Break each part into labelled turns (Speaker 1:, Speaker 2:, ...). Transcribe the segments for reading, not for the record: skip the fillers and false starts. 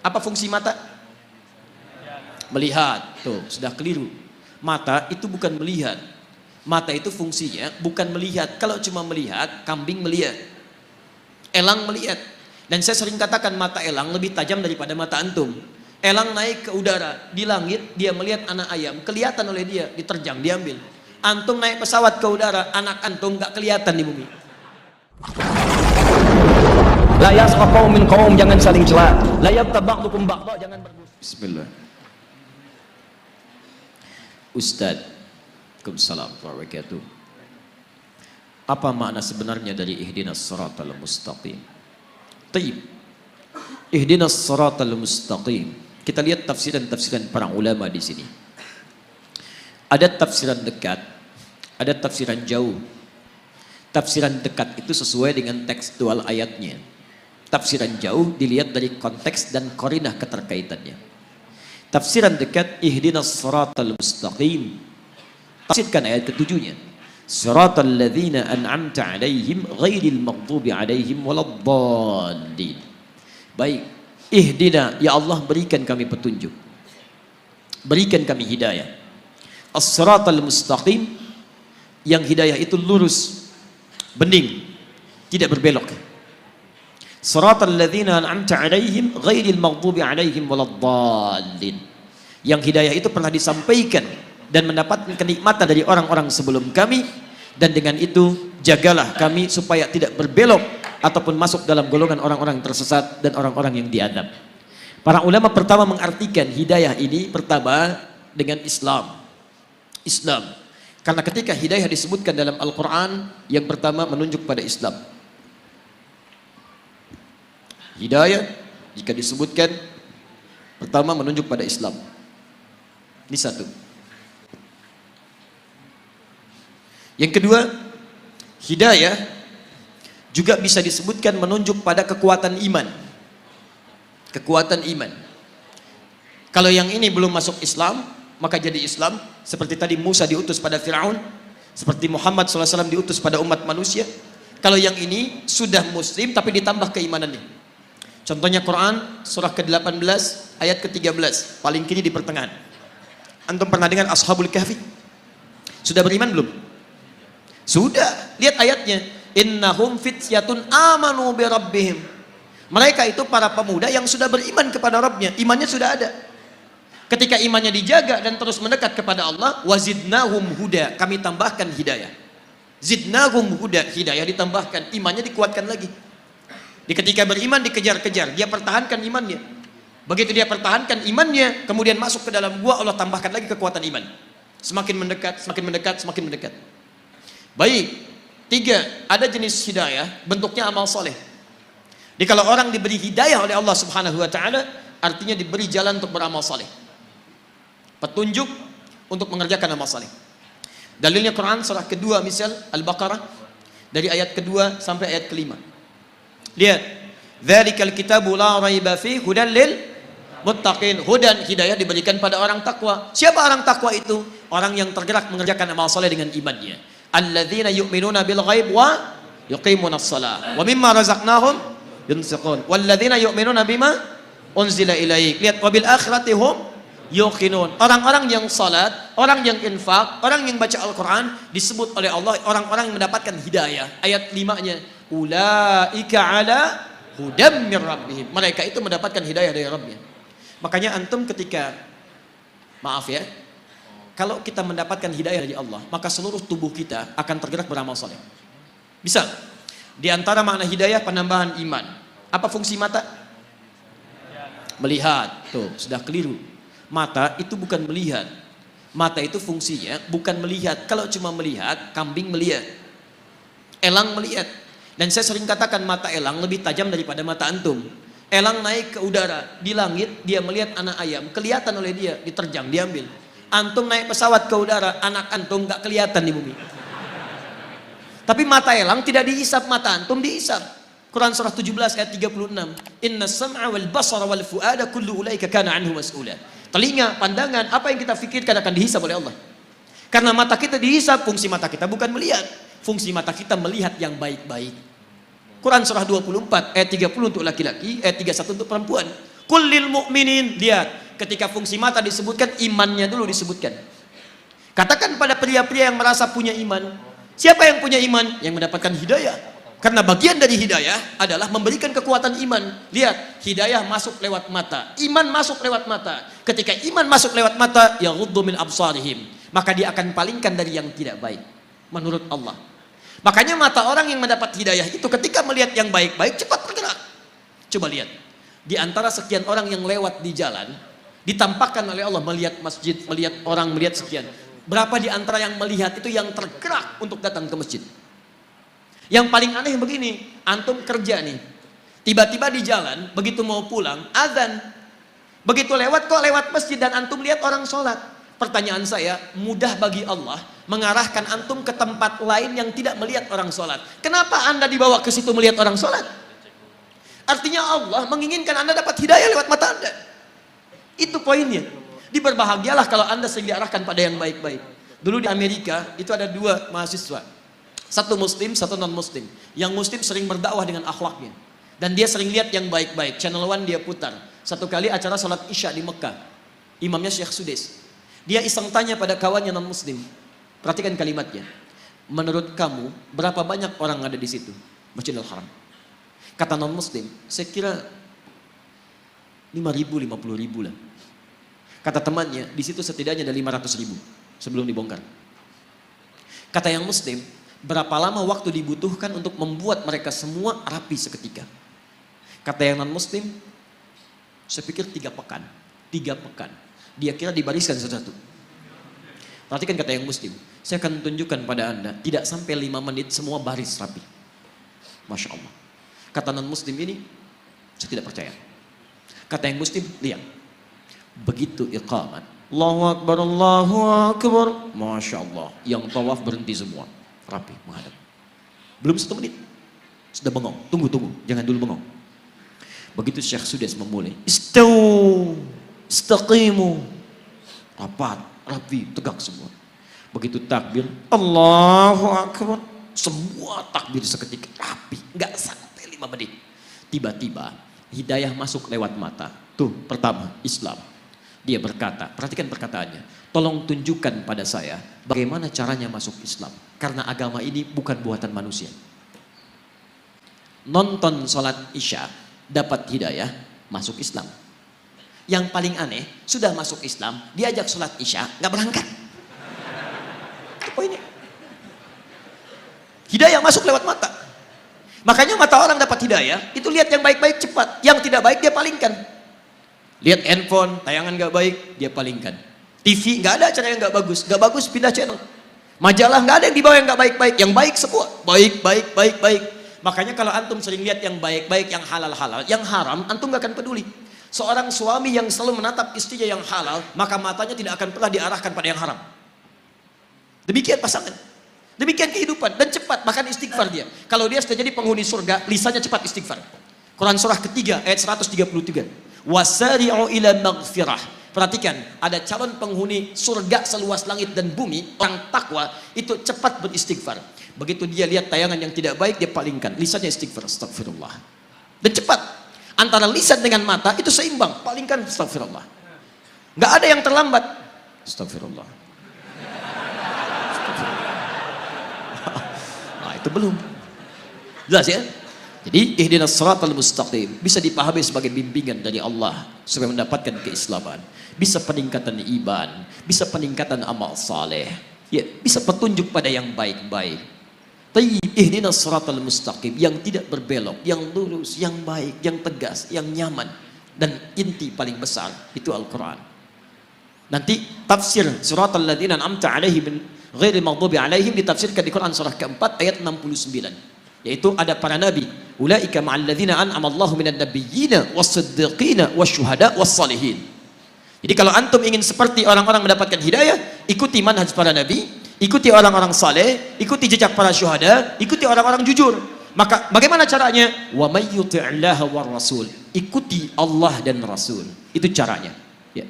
Speaker 1: Apa fungsi mata? Melihat. Tuh, sudah keliru. Mata itu bukan melihat. Mata itu fungsinya bukan melihat. Kalau cuma melihat, kambing melihat. Elang melihat. Dan saya sering katakan mata elang lebih tajam daripada mata antum. Elang naik ke udara, di langit dia melihat anak ayam, kelihatan oleh dia, diterjang, diambil. Antum naik pesawat ke udara, anak antum gak kelihatan di bumi. La yasqa qaumin qaum, jangan saling cela. La yabtaba'dukum ba'dha, jangan bermusuh. Bismillah. Ustaz, Waalaikumsalam warahmatullahi wabarakatuh. Apa makna sebenarnya dari ihdinas siratal mustaqim? Taib. Ihdinas siratal mustaqim. Kita lihat tafsiran-tafsiran para ulama di sini. Ada tafsiran dekat, ada tafsiran jauh. Tafsiran dekat itu sesuai dengan tekstual ayatnya. Tafsiran jauh dilihat dari konteks dan qarinah keterkaitannya. Tafsiran dekat, ihdinas siratal mustaqim. Tafsirkan ayat ketujuhnya. Siratal ladzina an'amta 'alaihim ghairil maghdubi 'alaihim waladdallin. Baik, ihdina, ya Allah berikan kami petunjuk. Berikan kami hidayah. As-siratal mustaqim, yang hidayah itu lurus, bening, tidak berbelok. Siratal ladzina an'amta 'alaihim ghairil maghdubi 'alaihim waladdallin. Yang hidayah itu pernah disampaikan dan mendapatkan kenikmatan dari orang-orang sebelum kami, dan dengan itu jagalah kami supaya tidak berbelok ataupun masuk dalam golongan orang-orang tersesat dan orang-orang yang diadab. Para ulama pertama mengartikan hidayah ini pertama dengan Islam. Islam. Karena ketika hidayah disebutkan dalam Al-Quran, yang pertama menunjuk pada Islam. Hidayah jika disebutkan pertama menunjuk pada Islam. Ini satu. Yang kedua, hidayah juga bisa disebutkan menunjuk pada kekuatan iman. Kekuatan iman. Kalau yang ini belum masuk Islam, maka jadi Islam. Seperti tadi Musa diutus pada Fir'aun, seperti Muhammad SAW diutus pada umat manusia. Kalau yang ini sudah muslim tapi ditambah keimanannya. Contohnya Quran surah ke-18 ayat ke-13, paling kiri di pertengahan. Antum pernah dengar Ashabul Kahfi? Sudah beriman belum? Sudah, lihat ayatnya. Innahum fityatun amanu bi rabbihim. Mereka itu para pemuda yang sudah beriman kepada Rabbnya, imannya sudah ada. Ketika imannya dijaga dan terus mendekat kepada Allah, wazidnahum huda, kami tambahkan hidayah. Zidnahum huda, hidayah ditambahkan, imannya dikuatkan lagi. Ketika beriman dikejar-kejar, dia pertahankan imannya. Begitu dia pertahankan imannya, kemudian masuk ke dalam gua, Allah tambahkan lagi kekuatan iman. Semakin mendekat, semakin mendekat, semakin mendekat. Baik, tiga, ada jenis hidayah, bentuknya amal soleh. Jadi kalau orang diberi hidayah oleh Allah Subhanahu Wa Taala, artinya diberi jalan untuk beramal soleh, petunjuk untuk mengerjakan amal soleh. Dalilnya Quran surah kedua, misal Al-Baqarah, dari ayat kedua sampai ayat kelima. Lihat, dzalikal kitabu la raiba fi hudan lil muttaqin. Hudan, hidayah diberikan pada orang takwa. Siapa orang takwa itu? Orang yang tergerak mengerjakan amal soleh dengan imannya. Alladzina yu'minuna bil ghaib wa yuqimunas shalah wa mimma razaqnahum yunfiqun walladzina yu'minuna bima unzila ilaik. Lihat, wabil akhirati hum yuqinun. Orang-orang yang salat, orang yang infak, orang yang baca Al-Quran disebut oleh Allah orang-orang yang mendapatkan hidayah. Ayat 5-nya, ulaika ala hudam mir rabbihim. Mereka itu mendapatkan hidayah dari Rabbnya. Makanya antum ketika, maaf ya, kalau kita mendapatkan hidayah dari Allah, maka seluruh tubuh kita akan tergerak beramal soleh. Bisa. Di antara makna hidayah penambahan iman. Apa fungsi mata? Melihat. Tuh, sudah keliru. Mata itu bukan melihat. Mata itu fungsinya bukan melihat. Kalau cuma melihat, kambing melihat. Elang melihat. Dan saya sering katakan mata elang lebih tajam daripada mata antum. Elang naik ke udara, di langit dia melihat anak ayam, kelihatan oleh dia, diterjang, diambil. Antum naik pesawat ke udara, anak antum gak kelihatan di bumi. Tapi mata elang tidak dihisap, mata antum dihisap. Quran surah 17 ayat 36. Inna sam'a wal basara wal fu'ada kullu ulaika kana anhu mas'ula. Telinga, pandangan, apa yang kita fikirkan akan dihisap oleh Allah. Karena mata kita dihisap, fungsi mata kita bukan melihat. Fungsi mata kita melihat yang baik-baik. Quran surah 24 ayat 30 untuk laki-laki, ayat 31 untuk perempuan. Kullil mu'minin, lihat, ketika fungsi mata disebutkan, imannya dulu disebutkan. Katakan pada pria-pria yang merasa punya iman, siapa yang punya iman? Yang mendapatkan hidayah. Karena bagian dari hidayah adalah memberikan kekuatan iman. Lihat, hidayah masuk lewat mata, iman masuk lewat mata. Ketika iman masuk lewat mata, yaghuddu min absarihim, maka dia akan palingkan dari yang tidak baik menurut Allah. Makanya mata orang yang mendapat hidayah itu ketika melihat yang baik-baik cepat bergerak. Coba lihat, di antara sekian orang yang lewat di jalan, ditampakkan oleh Allah melihat masjid, melihat orang, melihat sekian. Berapa di antara yang melihat itu yang tergerak untuk datang ke masjid? Yang paling aneh begini, antum kerja nih, tiba-tiba di jalan, begitu mau pulang, azan. Begitu lewat, kok lewat masjid dan antum lihat orang sholat. Pertanyaan saya, mudah bagi Allah mengarahkan antum ke tempat lain yang tidak melihat orang sholat. Kenapa anda dibawa ke situ melihat orang sholat? Artinya Allah menginginkan anda dapat hidayah lewat mata anda. Itu poinnya. Diberbahagialah kalau anda sering diarahkan pada yang baik-baik. Dulu di Amerika, itu ada dua mahasiswa. Satu muslim, satu non muslim. Yang muslim sering berdakwah dengan akhlaknya. Dan dia sering lihat yang baik-baik. Channel One dia putar. Satu kali acara salat Isya di Mekah. Imamnya Syekh Sudais. Dia iseng tanya pada kawannya non muslim. Perhatikan kalimatnya. Menurut kamu, berapa banyak orang ada di situ? Masjidil Haram. Kata non muslim, saya kira 5.000, 50.000 lah. Kata temannya, di situ setidaknya ada 500.000 sebelum dibongkar. Kata yang muslim, berapa lama waktu dibutuhkan untuk membuat mereka semua rapi seketika? Kata yang non muslim, saya pikir 3 pekan. 3 pekan. Dia kira dibariskan satu-satu. Perhatikan kata yang muslim, saya akan tunjukkan pada anda, tidak sampai 5 menit semua baris rapi. Masya Allah. Kata non muslim ini, saya tidak percaya. Kata yang muslim, lihat. Begitu iqamat, Allahu Akbar, Allahu Akbar, Masya Allah. Yang tawaf berhenti semua, rapi menghadap. Belum 1 menit sudah bengong. Tunggu, jangan dulu bengong. Begitu Syekh Sudais memulai, istawu, istaqimu, rapat, rapi, tegak semua. Begitu takbir, Allahu Akbar, semua takbir seketika, rapi, nggak sampai 5 menit. Tiba-tiba hidayah masuk lewat mata. Tuh, pertama, Islam. Dia berkata, perhatikan perkataannya, tolong tunjukkan pada saya bagaimana caranya masuk Islam. Karena agama ini bukan buatan manusia. Nonton sholat Isya, dapat hidayah, masuk Islam. Yang paling aneh, sudah masuk Islam, diajak sholat Isya, nggak berangkat. Itu poinnya. Hidayah masuk lewat mata. Makanya mata orang dapat hidayah, itu lihat yang baik-baik cepat, yang tidak baik dia palingkan. Lihat handphone, tayangan nggak baik, dia palingkan. TV nggak ada acara yang nggak bagus pindah channel. Majalah nggak ada yang dibawa yang nggak baik-baik, yang baik semua baik. Makanya kalau antum sering lihat yang baik-baik, yang halal-halal, yang haram, antum nggak akan peduli. Seorang suami yang selalu menatap istrinya yang halal, maka matanya tidak akan pernah diarahkan pada yang haram. Demikian pasangan, demikian kehidupan, dan cepat bahkan istighfar dia. Kalau dia sudah jadi penghuni surga, lisannya cepat istighfar. Quran surah ketiga ayat 133. Wasari'u ila maghfirah. Perhatikan, ada calon penghuni surga seluas langit dan bumi, orang takwa itu cepat beristighfar. Begitu dia lihat tayangan yang tidak baik, dia palingkan, lisannya istighfar, astagfirullah. Dan cepat, antara lisan dengan mata itu seimbang, palingkan, astagfirullah. Nggak ada yang terlambat, astagfirullah. Nah, itu belum jelas ya. Jadi ihdinas siratal mustaqim bisa dipahami sebagai bimbingan dari Allah supaya mendapatkan keislaman, bisa peningkatan iman, bisa peningkatan amal saleh, ya, bisa petunjuk pada yang baik-baik. Tayyib, ihdinas siratal mustaqim, yang tidak berbelok, yang lurus, yang baik, yang tegas, yang nyaman, dan inti paling besar itu Al-Qur'an. Nanti tafsir siratal ladzina an'amta 'alaihim ghairil maghdubi 'alaihim ditafsirkan di Quran surah keempat ayat 69. Yaitu ada para nabi, ulaika ma'al ladzina an'ama Allahu minan nabiyyina was-siddiqina wasyuhada was-shalihin. Jadi kalau antum ingin seperti orang-orang mendapatkan hidayah, ikuti manhaj para nabi, ikuti orang-orang saleh, ikuti jejak para syuhada, ikuti orang-orang jujur. Maka bagaimana caranya? Wa may yuti'illaha war rasul. Ikuti Allah dan Rasul. Itu caranya. Ya.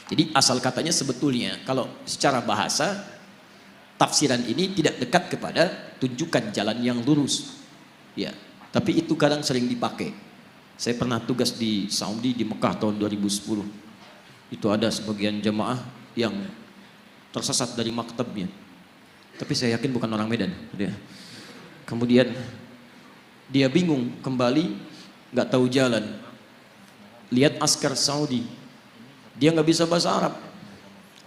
Speaker 1: Jadi asal katanya sebetulnya kalau secara bahasa tafsiran ini tidak dekat kepada tunjukkan jalan yang lurus, ya. Tapi itu kadang sering dipakai. Saya pernah tugas di Saudi, di Mekah tahun 2010. Itu ada sebagian jemaah yang tersesat dari maktabnya. Tapi saya yakin bukan orang Medan. Kemudian dia bingung kembali, nggak tahu jalan. Lihat askar Saudi, dia nggak bisa bahasa Arab,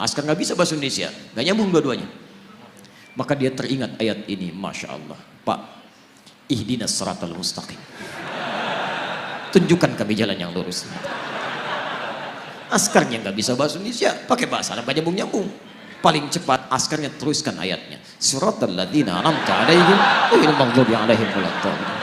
Speaker 1: askar nggak bisa bahasa Indonesia, nggak nyambung dua-duanya. Maka dia teringat ayat ini, masya Allah, Pak, ihdinas siratal mustaqim. Tunjukkan kami jalan yang lurus. Askarnya nggak bisa bahasa Indonesia, pakai bahasa Arab aja nyambung. Paling cepat askarnya teruskan ayatnya. Siratal ladzina an'amta 'alaihim ghairil maghdubi 'alaihim waladdallin.